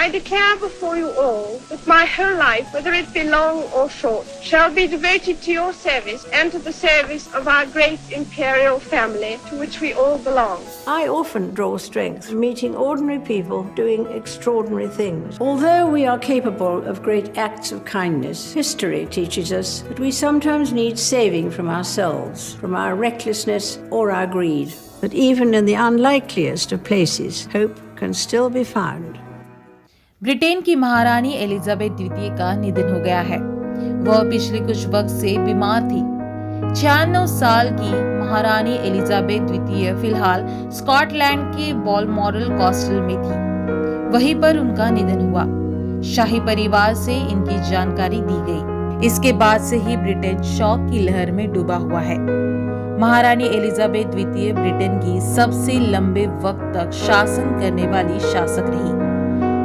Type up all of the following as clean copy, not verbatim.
I declare before you all that my whole life, whether it be long or short, shall be devoted to your service and to the service of our great imperial family to which we all belong. I often draw strength from meeting ordinary people doing extraordinary things. Although we are capable of great acts of kindness, history teaches us that we sometimes need saving from ourselves, from our recklessness or our greed. But even in the unlikeliest of places, hope can still be found. Britain की महारानी Elizabeth द्वितीय का निधन हो गया है। वह पिछले कुछ वक्त से बीमार थी। 96 साल की महारानी एलिजाबेथ द्वितीय फिलहाल स्कॉटलैंड के बालमोरल कास्टल में थी। वहीं पर उनका निधन हुआ। शाही परिवार से इनकी जानकारी दी गई। इसके बाद से ही ब्रिटेन शोक की लहर में डूबा हुआ है। महारानी एलिजाबेथ द्वितीय ब्रिटेन की सबसे लंबे वक्त तक शासन करने वाली शासक रही।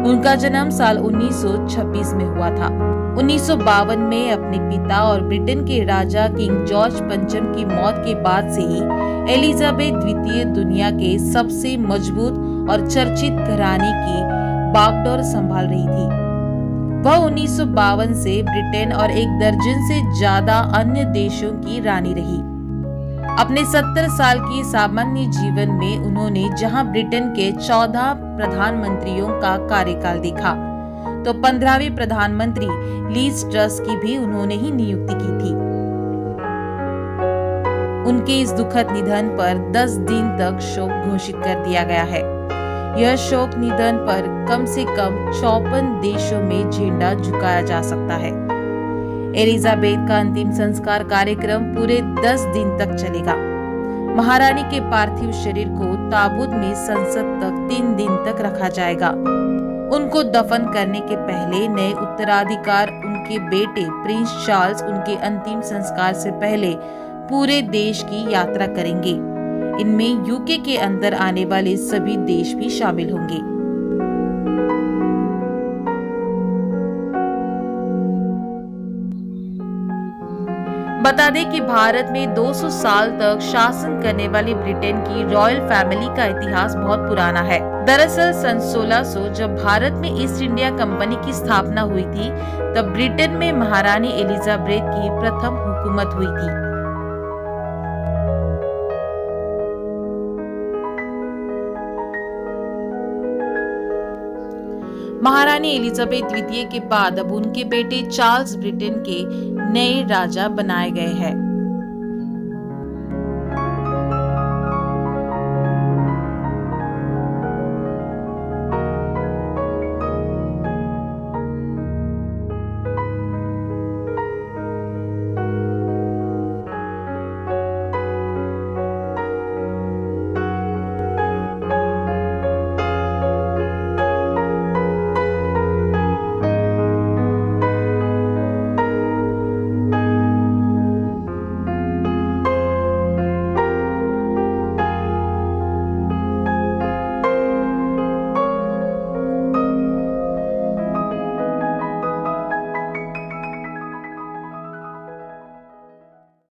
उनका जन्म साल 1926 में हुआ था। 1952 में अपने पिता और ब्रिटेन के राजा किंग जॉर्ज पंचम की मौत के बाद से ही एलिजाबेथ द्वितीय दुनिया के सबसे मजबूत और चर्चित घराने की बागडोर संभाल रही थी। वह 1952 से ब्रिटेन और एक दर्जन से ज्यादा अन्य देशों की रानी रही। अपने 70 साल की सामान्य जीवन में उन्होंने जहां ब्रिटेन के 14 प्रधानमंत्रियों का कार्यकाल देखा, तो 15वें प्रधानमंत्री लीज ट्रस की भी उन्होंने ही नियुक्ति की थी। उनके इस दुखद निधन पर 10 दिन तक शोक घोषित कर दिया गया है। यह शोक निधन पर कम से कम 54 देशों में झंडा झुकाया जा सकता है। एलिजाबेथ का अंतिम संस्कार कार्यक्रम पूरे 10 दिन तक चलेगा। महारानी के पार्थिव शरीर को ताबूत में संसद तक 3 दिन तक रखा जाएगा। उनको दफन करने के पहले नए उत्तराधिकार उनके बेटे प्रिंस चार्ल्स उनके अंतिम संस्कार से पहले पूरे देश की यात्रा करेंगे। इनमें यूके के अंदर आने वाले सभी देश भी शामिल होंगे। बता दें कि भारत में 200 साल तक शासन करने वाली ब्रिटेन की रॉयल फैमिली का इतिहास बहुत पुराना है। दरअसल सन 1600 जब भारत में ईस्ट इंडिया कंपनी की स्थापना हुई थी, तब ब्रिटेन में महारानी एलिजाबेथ की प्रथम हुकूमत हुई थी। महारानी एलिजाबेथ द्वितीय के बाद अब उनके बेटे चार्ल्स ब्रिटेन के नए राजा बनाए गए हैं।